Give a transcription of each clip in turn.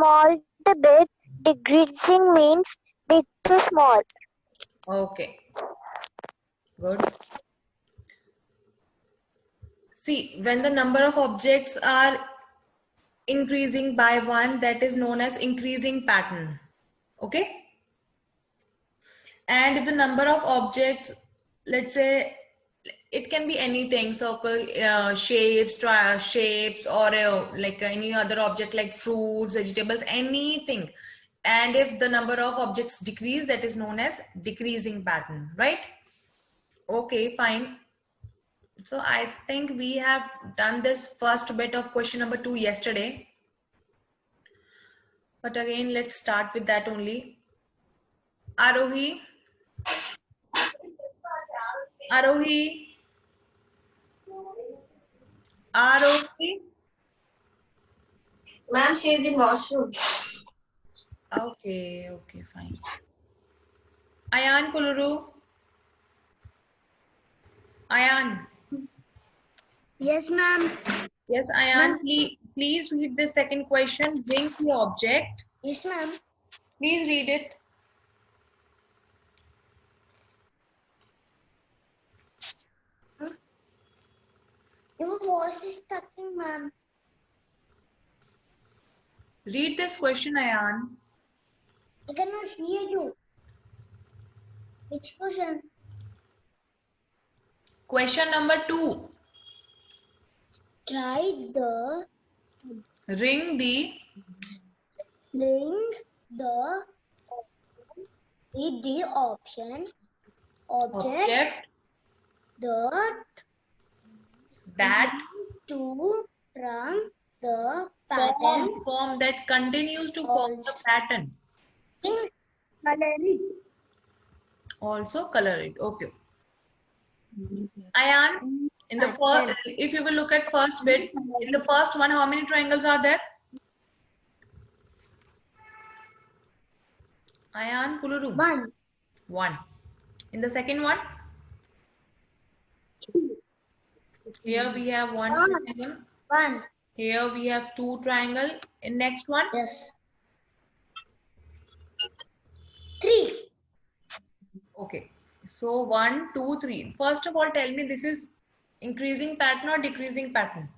small to big, decreasing means big to small. Okay. Good. See, when the number of objects are increasing by one, that is known as increasing pattern. Okay. And if the number of objects, let's say, it can be anything, circle, shapes, shapes, or like any other object like fruits, vegetables, anything. And if the number of objects decrease, that is known as decreasing pattern, right? Okay, fine. So I think we have done this first bit of question number 2 yesterday. But again, let's start with that only. Arohi. Arohi. Arohi. Ma'am, she is in washroom. Okay, okay, fine. Ayan Kuluru. Ayan. Yes, ma'am. Yes, Ayan, please read the second question. Bring the object. Yes, ma'am. Please read it. Your voice is touching, ma'am. Read this question, Ayan. I cannot hear you. Which question? Question number 2. Try the Ring the option object that to from the pattern form that continues to form the pattern. Also color it. Okay. Ayan, in the first, if you will look at first bit, in the first one, how many triangles are there? Ayan, Kuluru. One. In the second one? Here we have one triangle. Here we have 2 triangle. In next one? Yes. 3. Okay. So 1, 2, 3. First of all, tell me, this is increasing pattern or decreasing pattern?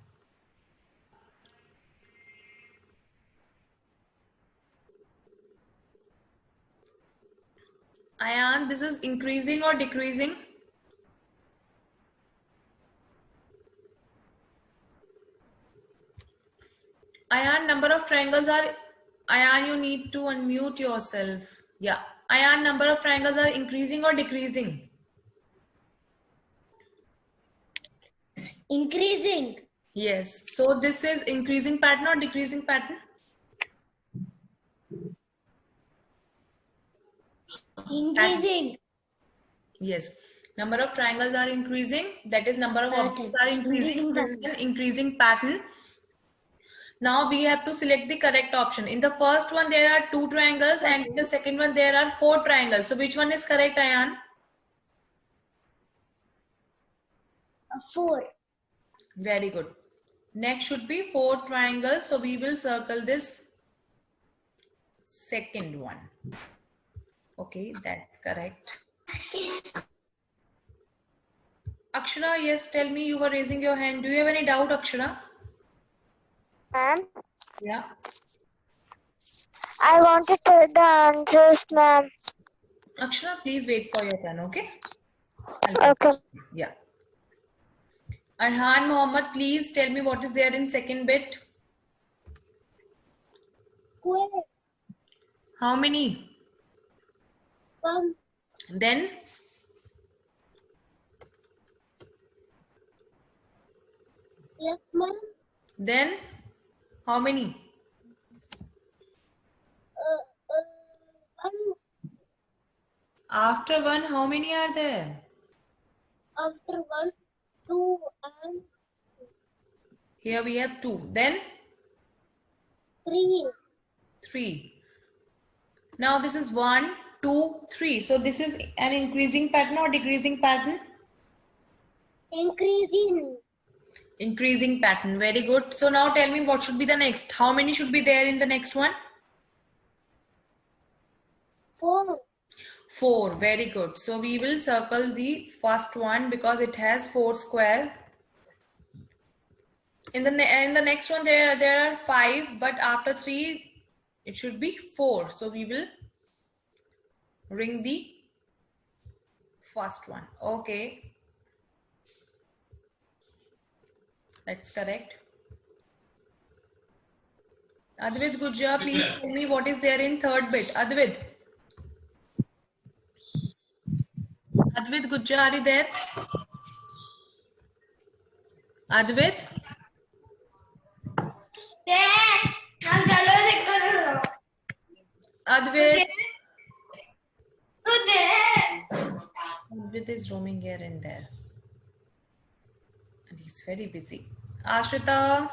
Ayan, this is increasing or decreasing? Ayan, number of triangles are, Ayan, you need to unmute yourself. Yeah. Ayan, number of triangles are increasing or decreasing? Increasing. Yes. So this is increasing pattern or decreasing pattern? Increasing. Yes. Number of triangles are increasing. That is number of objects are increasing. This is an increasing pattern. Now we have to select the correct option. In the first one, there are 2 triangles, and in the second one, there are 4 triangles. So which one is correct, Ayan? 4. Very good. Next should be 4 triangles. So we will circle this second one. Okay, that's correct. Akshara, yes, tell me, you were raising your hand. Do you have any doubt, Akshara? Ma'am, Yeah. I want to tell the answers, ma'am. Akshara, please wait for your turn, okay? Okay. Yeah. Arhan Mohammed, please tell me what is there in second bit. Yes. How many? Then? Yes, ma'am. Then? How many? After 1, how many are there? After 1, 2, and Here we have 2. Then? 3. 3. Now this is 1, 2, 3. So this is an increasing pattern or decreasing pattern? Increasing. Increasing pattern. Very good. So now tell me what should be the next. How many should be there in the next one? 4. 4. Very good. So we will circle the first one because it has 4 square. In the next one there are 5, but after 3 it should be 4. So we will ring the first one. Okay. That's correct. Advait Gujja, please tell me what is there in third bit. Advait. Advait Gujja, are you there? Advait? Advait. Advait is roaming here and there. And he's very busy. Ashrita,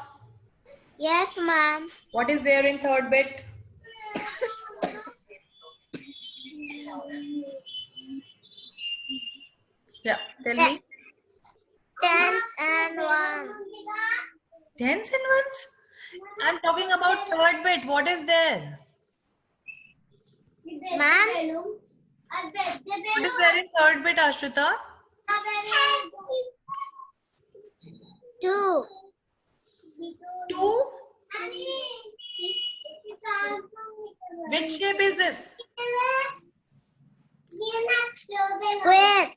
Yes, ma'am. what is there in third bit? Yeah, tell me. Tens and ones. Tens and ones? I'm talking about third bit. What is there? Ma'am? What is there in third bit, Ashrita? 2. 2? Which shape is this? Square.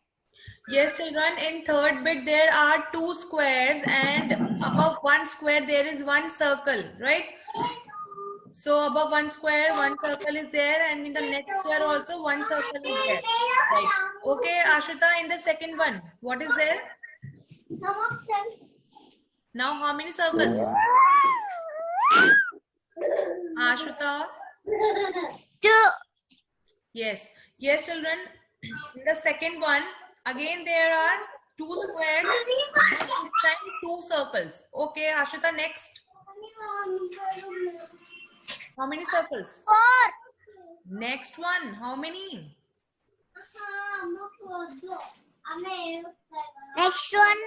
Yes, children, in third bit there are 2 squares and above one square there is one circle, right? So above one square, one circle is there, and in the next square also one circle is there. Right. Okay, Ashrita, in the second one, what is there? Now how many circles? Ashrita? 2. Yes. Yes, children. In the second one, again there are 2 squares, this time 2 circles. Okay, Ashrita, next. How many circles? 4. Next one, how many? Next one.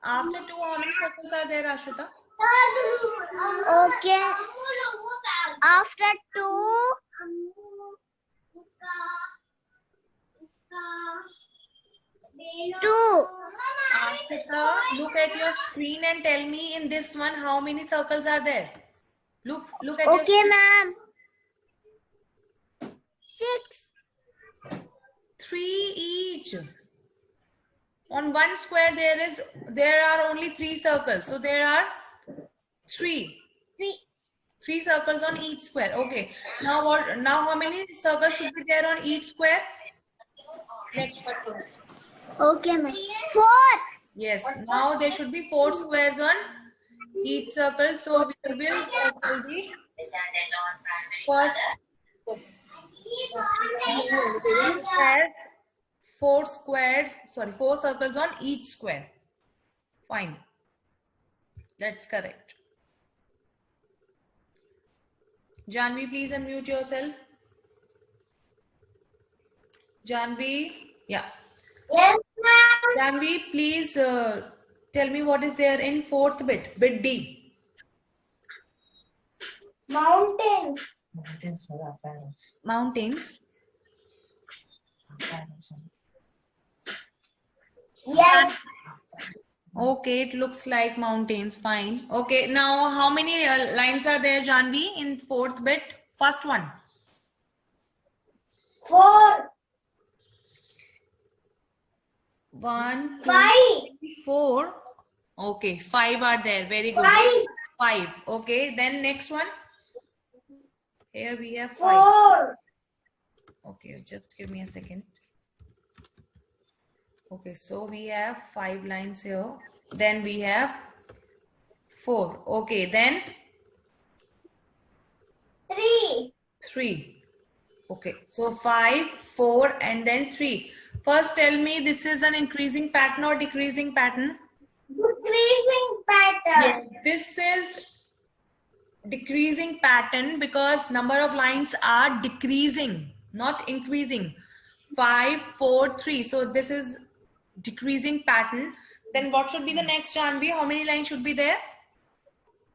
After 2, how many circles are there, Ashrita? Okay. After 2. 2. Ashrita, look at your screen and tell me in this one how many circles are there. Look at your Okay, ma'am. 6. 3 each. On one square there are only 3 circles. So there are 3. 3 circles on each square. Okay. Now what? Now how many circles should be there on each square? Next. Okay, ma'am. 4. Yes. Now there should be 4 squares on each circle. So we will circle the first. Has 4 squares. Sorry, 4 circles on each square. Fine. That's correct. Janvi, please unmute yourself. Janvi, yeah. Yes, ma'am. Janvi, please tell me what is there in fourth bit, bit D. Mountains. Mountains. Yes. Okay, it looks like mountains. Fine. Okay, now how many lines are there, Janvi, in fourth bit? First one. 4. 1, 2, 5. 3, 4. Okay, 5 are there. Very good. 5. 5. Okay, then next one. Here we have 5. 4. Okay, just give me a second. Okay, so we have 5 lines here. Then we have 4. Okay, then 3. 3. Okay, so 5, 4, and then 3. First, tell me, this is an increasing pattern or decreasing pattern? Decreasing pattern. Yes, this is decreasing pattern because number of lines are decreasing, not increasing. 5, 4, 3. So this is decreasing pattern. Then what should be the next, Janvi? How many lines should be there?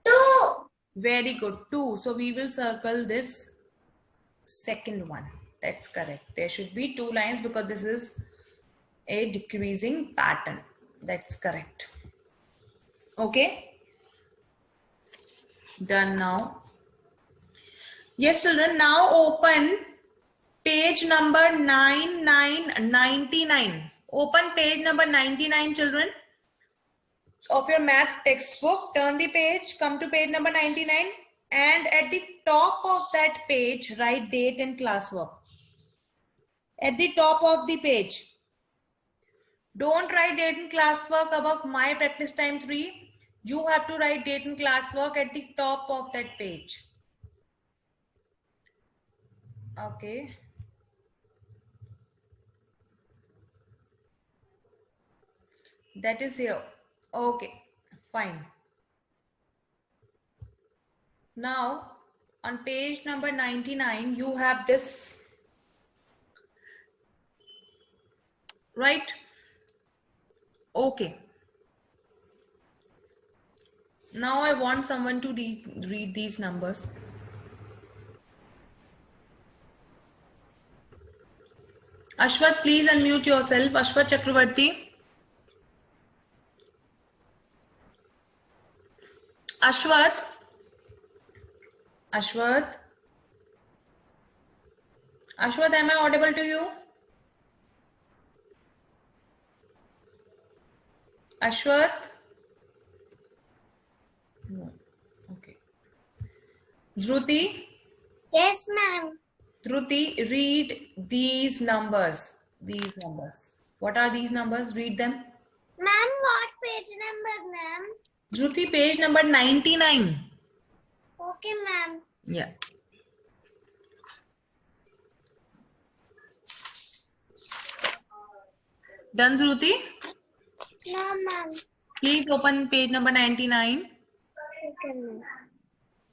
2. Very good. 2. So we will circle this second one. That's correct. There should be 2 lines because this is a decreasing pattern. That's correct. Okay. Done now. Yes, children. Now open page number 99. Open page number 99, children, of your math textbook. Turn the page, come to page number 99, and at the top of that page write date and classwork. At the top of the page. Don't write date and classwork above my practice time 3. You have to write date and classwork at the top of that page. Okay. That is here. Okay, fine. Now, on page number 99, you have this, right? Okay. Now I want someone to read these numbers. Ashwath, please unmute yourself. Ashwath Chakravarti. Ashwath. Ashwath. Ashwath, am I audible to you? Ashwath? No. Okay. Dhruti? Yes, ma'am. Dhruti, read these numbers. These numbers. What are these numbers? Read them. Ma'am, what page number, ma'am? Dhruti, page number 99. Okay, ma'am. Yeah. Done, Dhruti? No, ma'am. Please open page number 99. Okay, ma'am.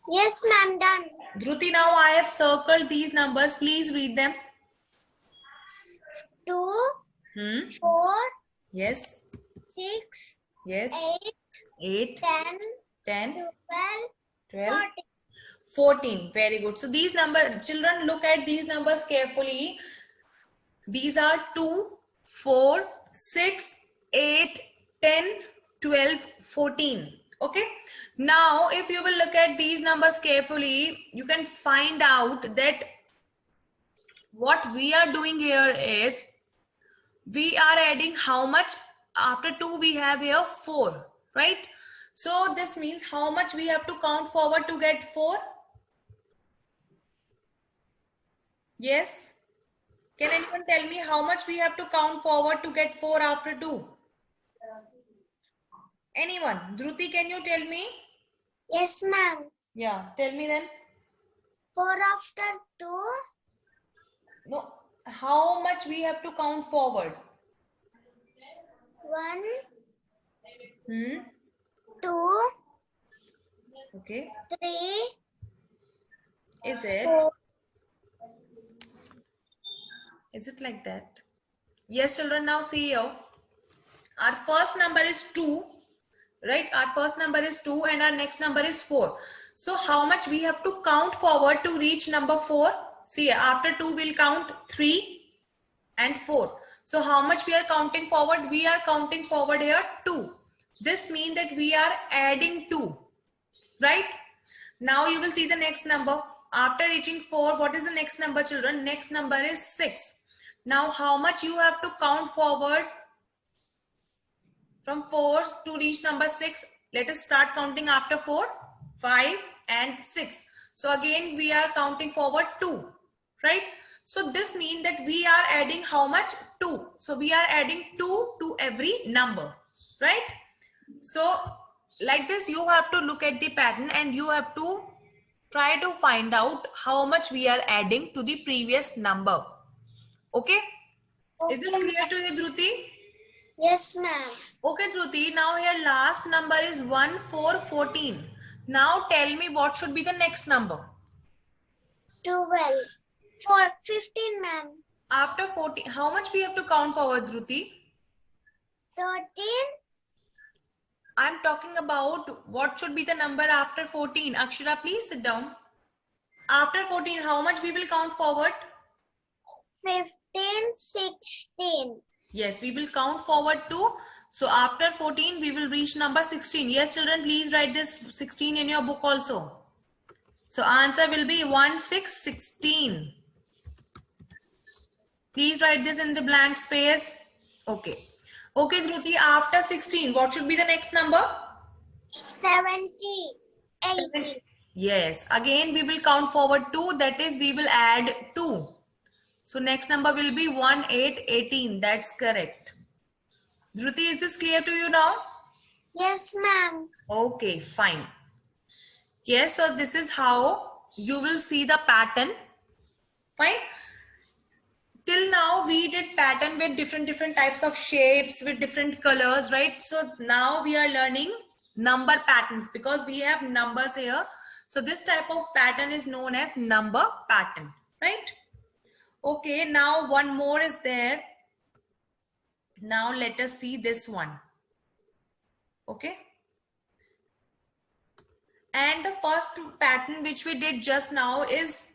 Yes, ma'am, done. Dhruti, now I have circled these numbers. Please read them. 2, Hmm. 4, Yes. 6, Yes. 8, 8, 10, 10, 12, 12, 14. 14. Very good. So these numbers, children, look at these numbers carefully. These are 2, 4, 6, 8, 10, 12, 14. Okay. Now, if you will look at these numbers carefully, you can find out that what we are doing here is we are adding how much. After 2 we have here 4, right? So this means how much we have to count forward to get 4? Yes? Can anyone tell me how much we have to count forward to get 4 after 2? Anyone? Dhruti, can you tell me? Yes, ma'am. Yeah, tell me then. 4 after 2, No, how much we have to count forward? 1, Hmm? 2, Okay. 3, Is it? 4. Is it like that? Yes, children, now see here. Our first number is 2, right? Our first number is 2 and our next number is 4. So how much we have to count forward to reach number 4? See, after 2 we'll count 3 and 4. So how much we are counting forward? We are counting forward here 2. This means that we are adding 2, right? Now you will see the next number. After reaching 4, what is the next number, children? Next number is 6. Now how much you have to count forward from 4 to reach number 6? Let us start counting after 4, 5 and 6. So again we are counting forward 2, right? So this means that we are adding how much? 2. So we are adding 2 to every number, right? So like this you have to look at the pattern and you have to try to find out how much we are adding to the previous number. Okay? Is this clear to you, Dhruti? Yes, ma'am. Okay, Dhruti. Now here last number is 1, 4, 14. Now tell me what should be the next number. 12. 4, 15, ma'am. After 14, how much we have to count forward, Dhruti? 13, I'm talking about what should be the number after 14. Akshara, please sit down. After 14, how much we will count forward? 15, 16. Yes, we will count forward too. So after 14, we will reach number 16. Yes, children, please write this 16 in your book also. So answer will be 1, 6, 16. Please write this in the blank space. Okay. Okay, Dhruti, after 16, what should be the next number? 70, 80. Yes, again we will count forward 2. That is, we will add 2. So next number will be 1, 8, 18. That's correct. Dhruti, is this clear to you now? Yes, ma'am. Okay, fine. Yes, so this is how you will see the pattern. Fine. Till now we did pattern with different types of shapes with different colors, right? So now we are learning number patterns because we have numbers here. So this type of pattern is known as number pattern, right? Okay, now one more is there. Now let us see this one. Okay. And the first pattern which we did just now is,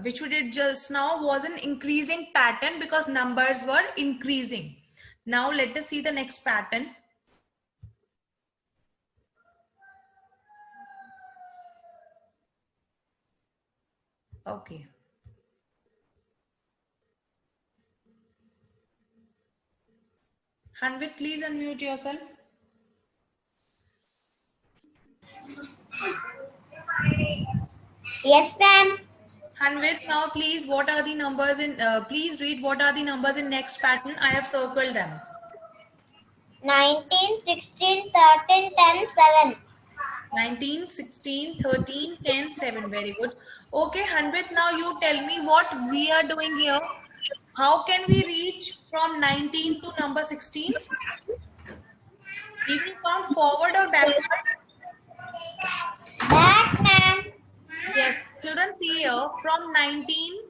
which we did just now was an increasing pattern because numbers were increasing. Now let us see the next pattern. Okay. Hanvit, please unmute yourself. Yes, ma'am. Hanvit, now please, what are the numbers in, please read what are the numbers in next pattern. I have circled them. 19, 16, 13, 10, 7. 19, 16, 13, 10, 7. Very good. Okay, Hanvit, now you tell me what we are doing here. How can we reach from 19 to number 16? We will count forward or backward? Back, ma'am. Yes, children, see here, from 19,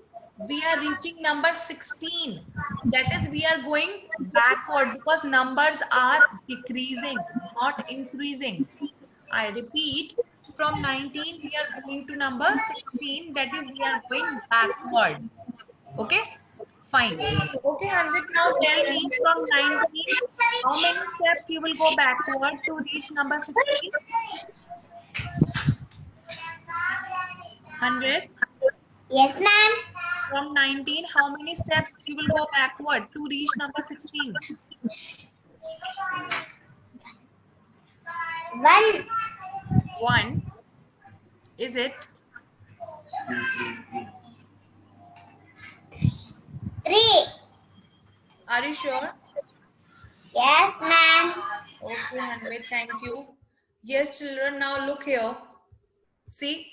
we are reaching number 16. That is, we are going backward because numbers are decreasing, not increasing. I repeat, from 19, we are going to number 16. That is, we are going backward. Okay, fine. Okay, Hanvit, now tell me from 19, how many steps you will go backward to reach number 16? 100. Yes, ma'am. From 19, how many steps you will go backward to reach number 16? 1. 1. Is it? 3. Are you sure? Yes, ma'am. Okay, Hanvit, thank you. Yes, children, now look here. See,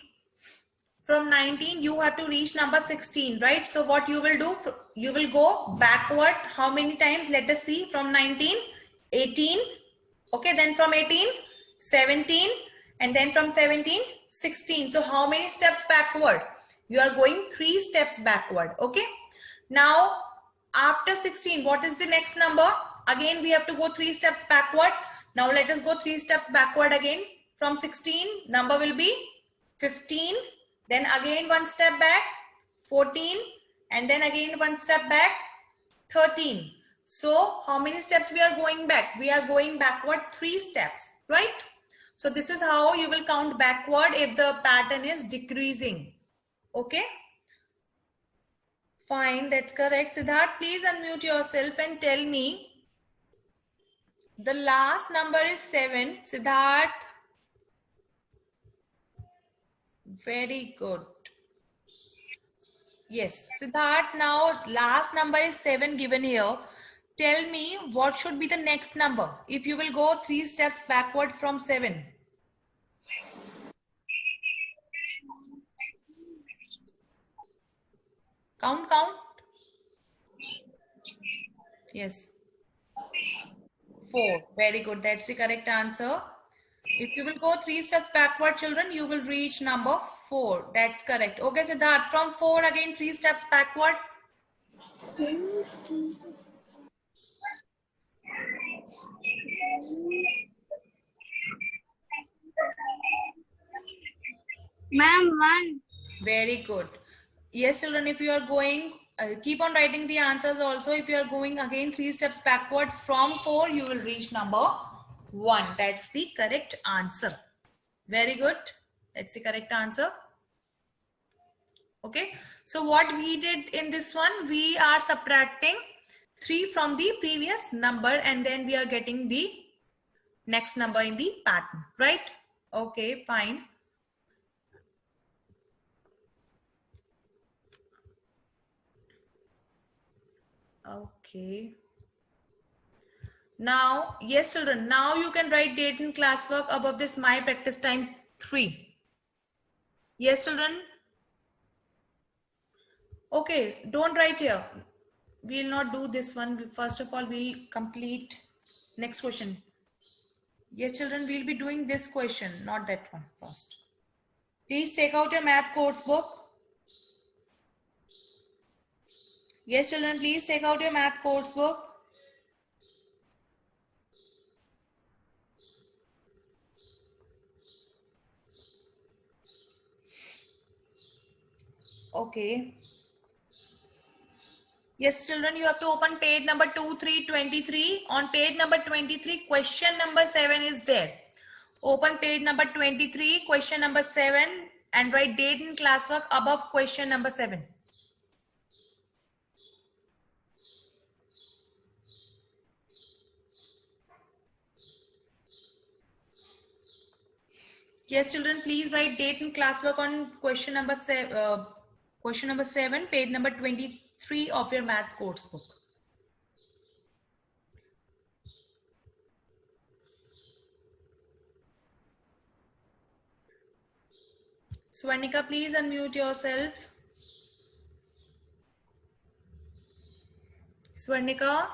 from 19, you have to reach number 16, right? So what you will do, you will go backward. How many times? Let us see. From 19, 18. Okay, then from 18, 17. And then from 17, 16. So how many steps backward? You are going 3 steps backward. Okay. Now, after 16, what is the next number? Again, we have to go 3 steps backward. Now, let us go 3 steps backward again. From 16, number will be 15. Then again 1 step back, 14. And then again 1 step back, 13. So, how many steps we are going back? We are going backward 3 steps, right? So, this is how you will count backward if the pattern is decreasing. Okay. Fine, that's correct. Siddharth, please unmute yourself and tell me. The last number is 7. Siddharth. Very good. Yes, Siddharth, now last number is 7 given here. Tell me what should be the next number if you will go 3 steps backward from 7. Count, count. Yes. 4. Very good. That's the correct answer. If you will go 3 steps backward, children, you will reach number 4. That's correct. Okay, Siddharth, from 4 again 3 steps backward. 2, Ma'am, 1. Very good. Yes, children, if you are going, keep on writing the answers also. If you are going again 3 steps backward from 4, you will reach number 1. That's the correct answer. Very good. That's the correct answer. Okay. So what we did in this one, we are subtracting 3 from the previous number and then we are getting the next number in the pattern, right? Okay, fine. Okay. Now, yes, children, now you can write date in classwork above this my practice time 3. Yes, children. Okay, don't write here. We will not do this one. First of all, we'll complete next question. Yes, children, we'll be doing this question, not that one first. Please take out your math course book. Yes, children, please take out your math course book. Okay. Yes, children, you have to open page number 2323. On page number 23, question number 7 is there. Open page number 23, question number 7 and write date in classwork above question number 7. Yes, children, please write date in classwork on question number 7, page number 23 of your math course book. Swarnika, please unmute yourself. Swarnika?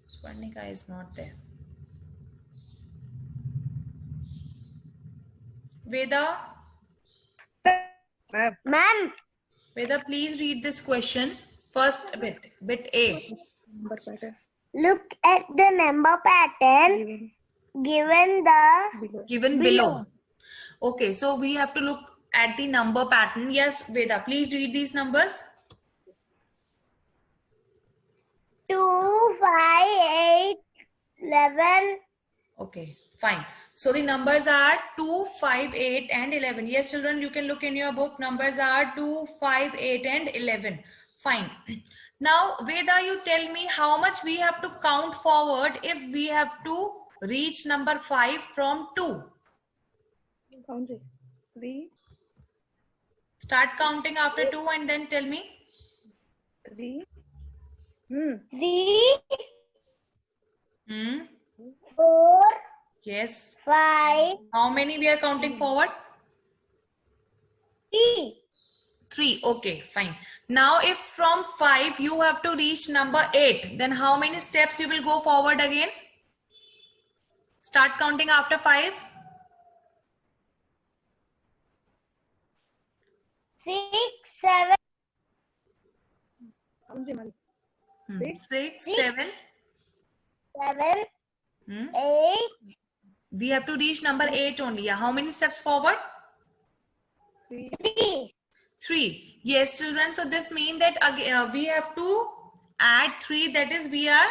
Swarnika is not there. Veda? Ma'am, Veda, please read this question. First bit A. look at the number pattern given Below. Okay, so we have to look at the number pattern. Yes, Veda, please read these numbers. 2, 5, 8, 11. Okay, fine. So the numbers are 2, 5, 8 and 11. Yes, children, you can look in your book. Numbers are 2, 5, 8 and 11. Fine. Now, Veda, you tell me how much we have to count forward if we have to reach number 5 from 2. Count it. 3, Start counting after 2 and then tell me. 3. 3, Hmm. 4, Yes. 5, How many we are counting forward? 3. 3. Okay, fine. Now, if from 5 you have to reach number 8, then how many steps you will go forward again? Start counting after 5. 6, 7, Count it, Mari. 6, Six. 7. 7, Hmm. 8, We have to reach number 8 only. Yeah. How many steps forward? 3. 3. 3. Yes, children. So this means that again, we have to add 3. That is, we are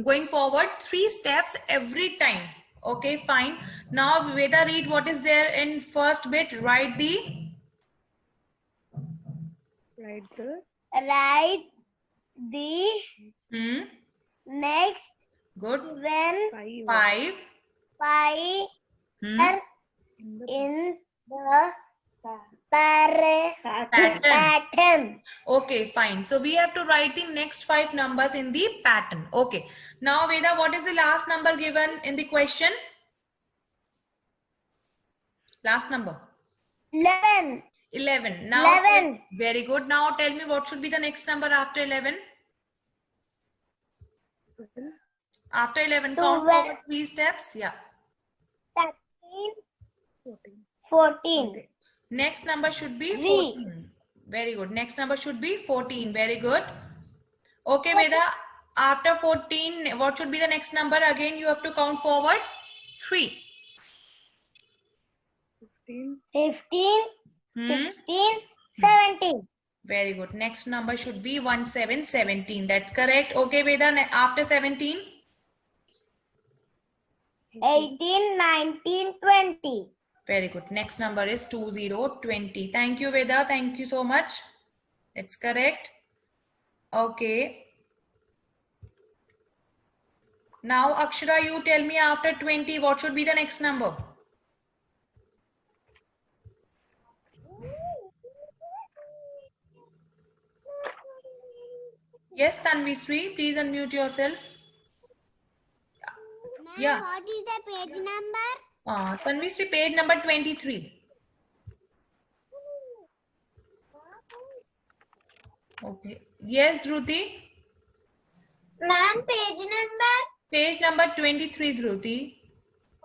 going forward 3 steps every time. Okay, fine. Now, Veda, read what is there in first bit. Write the Write the next good when 5 5 are in the pattern. Okay, fine. So we have to write the next 5 numbers in the pattern. Okay. Now, Veda, what is the last number given in the question? Last number. 11. 11. Now, 11. Very good. Now tell me what should be the next number after 11? After 11, count 12. forward 3 steps. Yeah. 13. 14. Next number should be 3. 14. Very good. Next number should be 14. Very good. Okay, Veda. After 14, what should be the next number? Again, you have to count forward 3. 15, 15, Hmm? 16, 17. Very good. Next number should be 17. That's correct. Okay, Veda. After 17? 18, 19, 20. Very good. Next number is 2020. Thank you, Veda. Thank you so much. That's correct. Okay. Now, Akshara, you tell me after 20, what should be the next number? Yes, Tanvisri, please unmute yourself. Yeah. What is the page number? Tanvisri, page number 23. Okay. Yes, Dhruti. Ma'am, page number? Page number 23, Dhruti.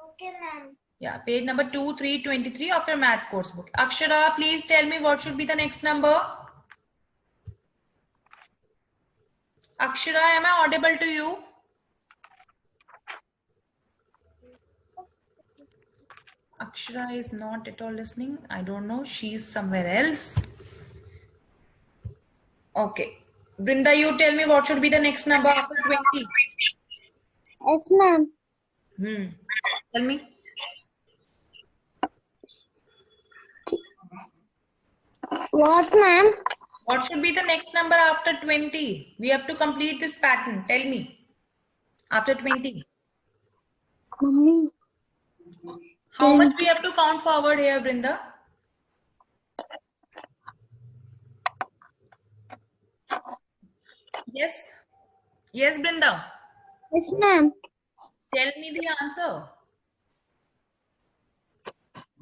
Okay, ma'am. Yeah, page number 2323 of your math course book. Akshara, please tell me what should be the next number. Akshara, am I audible to you? Akshara is not at all listening. I don't know. She's somewhere else. Okay. Brinda, you tell me what should be the next number after 20. Yes, ma'am. Tell me. What, ma'am? What should be the next number after 20? We have to complete this pattern. Tell me. After 20. Mummy. How much we have to count forward here, Brinda? Yes. Yes, Brinda. Yes, ma'am. Tell me the answer.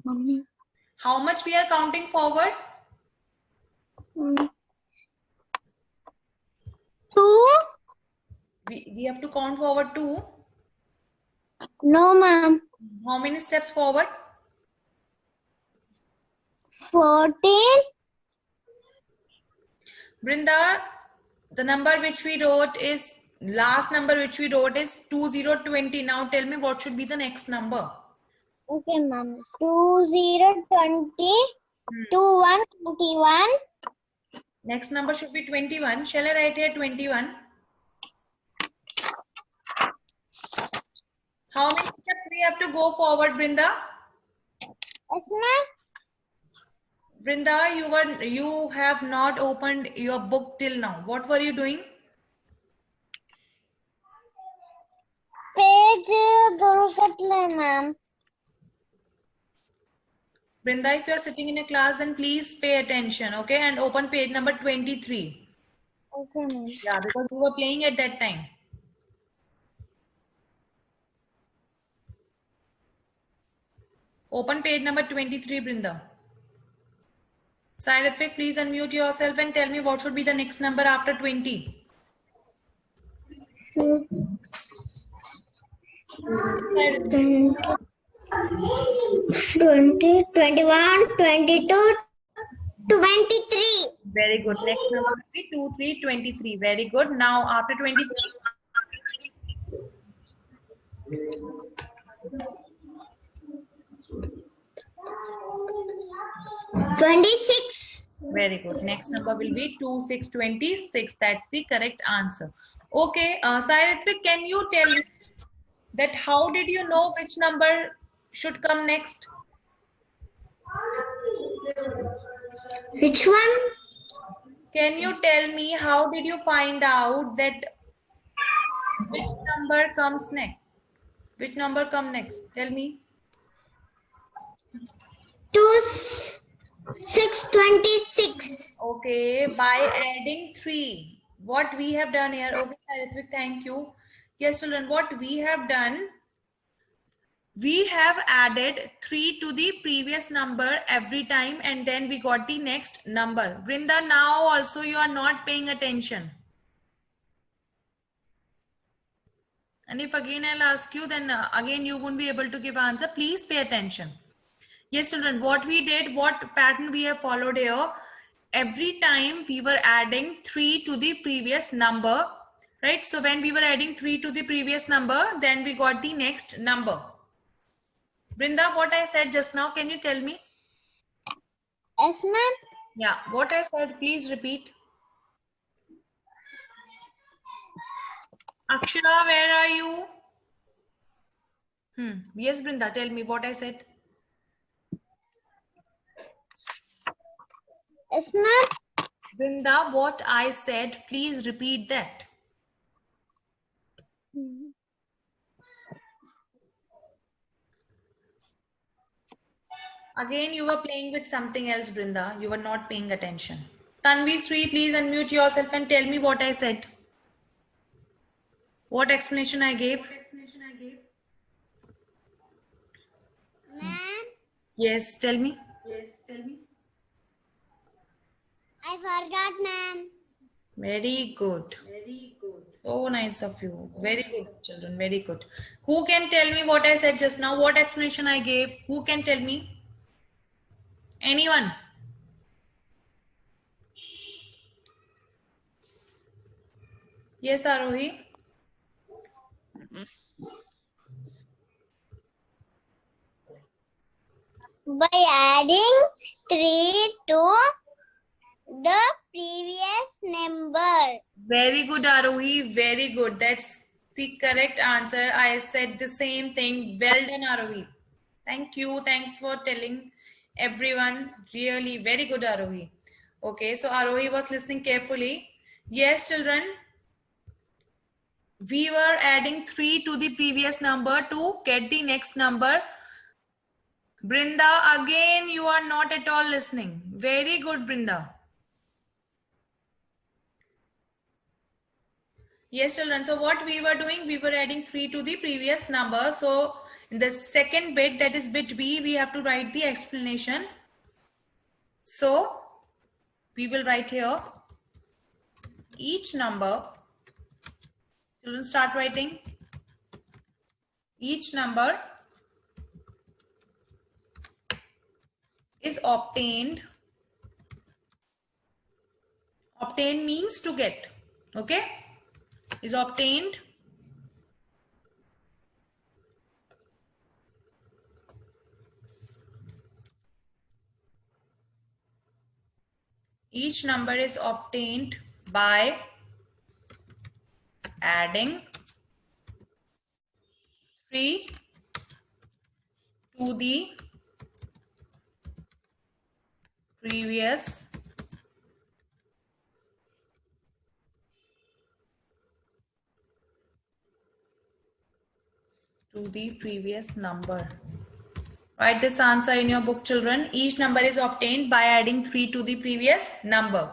Mummy. How much we are counting forward? 2? We have to count forward 2. No, ma'am. How many steps forward? 14? Brinda, the number which we wrote is, last number which we wrote is 2020. Now tell me what should be the next number. Okay, ma'am. 2020, 2121. Next number should be 21. Shall I write here 21? How many steps we have to go forward, Brinda? Yes, ma'am. Brinda, you have not opened your book till now. What were you doing? Page Durukatla, ma'am. Brinda, if you are sitting in a class, then please pay attention, okay? And open page number 23. Okay, ma'am. Yeah, because you were playing at that time. Open page number 23, Brinda. Scientific, please unmute yourself and tell me what should be the next number after 20. 20, 21, 22, 23. Very good. Next number will be 2, 3, 23. Very good. Now after 23. 26. Very good. Next number will be 2, 6, 26. That's the correct answer. Okay, Scientific, can you tell me that how did you know which number should come next? Which one? Can you tell me how did you find out that which number comes next? Which number come next? Tell me. 2, 6, 26. Okay, by adding 3. What we have done here, okay, Scientific, thank you. Yes, children, what we have done, we have added 3 to the previous number every time and then we got the next number. Brinda, now also you are not paying attention. And if again I'll ask you, then again you won't be able to give answer. Please pay attention. Yes, children, what we did, what pattern we have followed here, every time we were adding 3 to the previous number, right? So when we were adding 3 to the previous number, then we got the next number. Brinda, what I said just now, can you tell me? Yes, ma'am. Yeah, what I said, please repeat. Akshara, where are you? Yes, Brinda, tell me what I said. Yes, ma'am. Brinda, what I said, please repeat that. Again, you were playing with something else, Brinda. You were not paying attention. Tanvi Sri, please unmute yourself and tell me what I said. What explanation I gave? Ma'am, Yes, tell me. I forgot, ma'am. Very good. So nice of you. Very good, children. Very good. Who can tell me what I said just now? What explanation I gave? Who can tell me? Anyone? Yes, Arohi. By adding 3 to the previous number. Very good, Arohi. Very good. That's the correct answer. I said the same thing. Well done, Arohi. Thank you. Thanks for telling everyone. Really very good, Arohi. Okay, so Arohi was listening carefully. Yes, children. We were adding 3 to the previous number to get the next number. Brinda, again, you are not at all listening. Very good, Brinda. Yes, children. So what we were doing, we were adding 3 to the previous number. So in the second bit, that is bit B, we have to write the explanation. So we will write here each number. Children, start writing. Each number is obtained. Obtain means to get. Okay? Is obtained each number is obtained by adding 3 to the previous number. Write this answer in your book, children. Each number is obtained by adding 3 to the previous number.